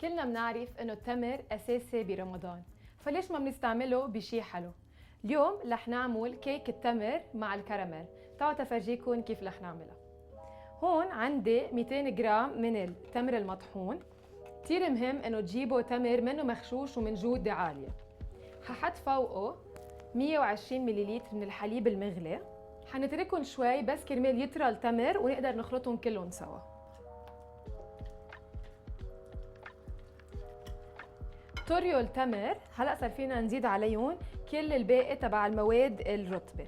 كلنا بنعرف انه التمر اساسي برمضان، فليش ما بنستعمله بشي حلو؟ اليوم رح نعمل كيك التمر مع الكراميل. تعالوا تفرجيكم كيف رح نعملها. هون عندي 200 جرام من التمر المطحون. كتير مهم انه تجيبوا تمر منه مخشوش ومن جودة عالية. ححط فوقه 120 مليلتر من الحليب المغلي. حنتركهم شوي بس كرمال يطرى التمر ونقدر نخلطهم كلهم سوا. طريوا التمر، هلا صار فينا نزيد عليهم كل الباقي تبع المواد الرطبه.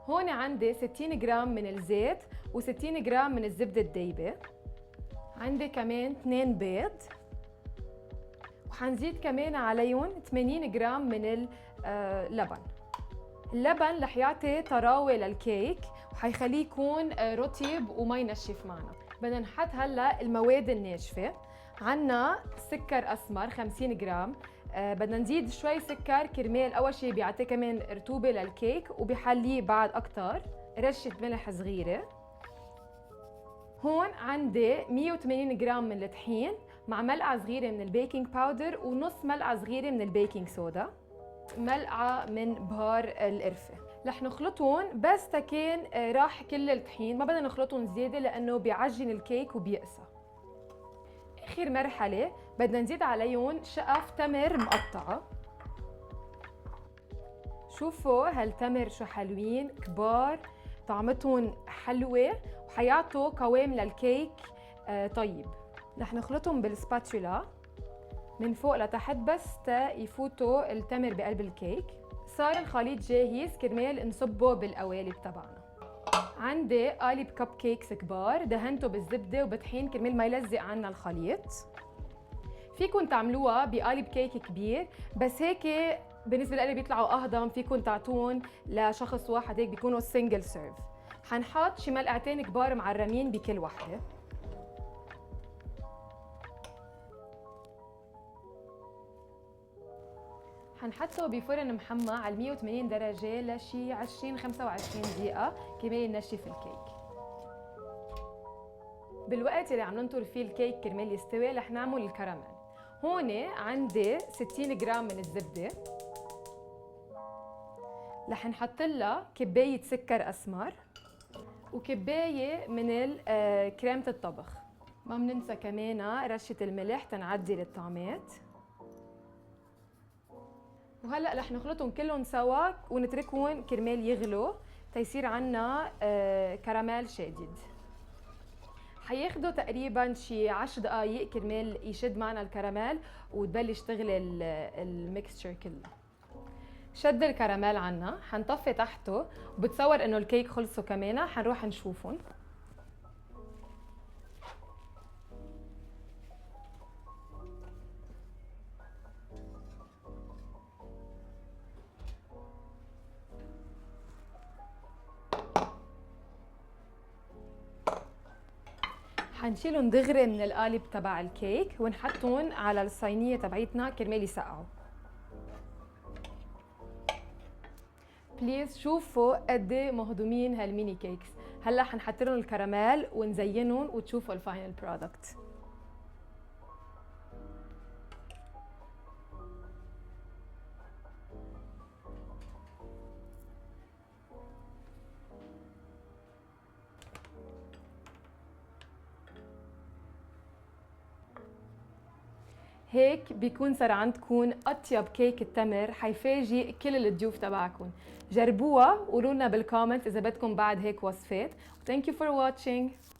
هون عندي 60 جرام من الزيت و60 جرام من الزبده الدايبه. عندي كمان 2 بيض، وحنزيد كمان عليهم 80 جرام من اللبن. اللبن رح يعطي طراوه للكيك وحيخليه يكون رطب وما ينشف معنا. بدنا نحط هلا المواد الناشفه. عنا سكر اسمر 50 جرام. بدنا نزيد شوي سكر كرمال اول شيء بيعطي كمان رطوبه للكيك وبيحليه بعد اكثر. رشه ملح صغيره. هون عندي 180 جرام من الطحين مع ملعقه صغيره من البيكنج باودر ونص ملعقه صغيره من البيكنج صودا. ملعقه من بهار القرفه. رح نخلطهم بس تكون راح كل الطحين، ما بدنا نخلطهم زياده لانه بيعجن الكيك وبيقسى. اخر مرحله بدنا نزيد عليهم شقف تمر مقطعه. شوفوا هالتمر شو حلوين كبار، طعمتهم حلوه وحيعطوا قوام للكيك طيب. رح نخلطهم بالسباتولا من فوق لتحت بس تا يفوتوا التمر بقلب الكيك. صار الخليط جاهز كرمال نصبه بالقوالب تبعنا. عندي قالب كب كيكس كبار دهنته بالزبده وبطحين كرمال ما يلزق عنا الخليط. فيكن تعملوها بقالب كيك كبير بس هيك بالنسبه لي بيطلعوا اهضم، فيكن تعطون لشخص واحد هيك بيكونوا سنجل سيرف. حنحط شي ملعقتين كبار معرمين بكل وحده. حنحطه بفرن محمى على 180 درجة لشي 20-25 دقيقة كرمال ينشف الكيك. بالوقت اللي عم ننطر فيه الكيك كرمال يستوي رح نعمل الكراميل. هون عندي 60 جرام من الزبدة. رح نحط لها كباية سكر أسمر وكباية من كريمة الطبخ. ما بننسى كمان رشة الملح تنعدل الطعمات. وهلا رح نخلطهم كلهم سوا ونتركهم كرمال يغلوا تيصير عنا كراميل شادد. حياخدوا تقريبا شي 10 دقائق كرمال يشد معنا الكراميل وتبلش تغلي الميكستشر كله. شد الكراميل عنا، حنطفي تحته وبتصور انه الكيك خلصوا كمان. حنروح نشوفهم. حنشيلهم دغري من القالب تبع الكيك ونحطهم على الصينيه تبعيتنا كرمال يسقعوا. بليز شوفوا قد ايه مهضومين هالميني كيكس. هلا حنحط لهم الكراميل ونزينهم وتشوفوا الفاينل برودكت. هيك بيكون صار عندكم اطيب كيك التمر، حيفاجئ كل الضيوف تبعكم. جربوها وقولوا لنا بالكومنت اذا بدكم بعد هيك وصفات. Thank you for watching.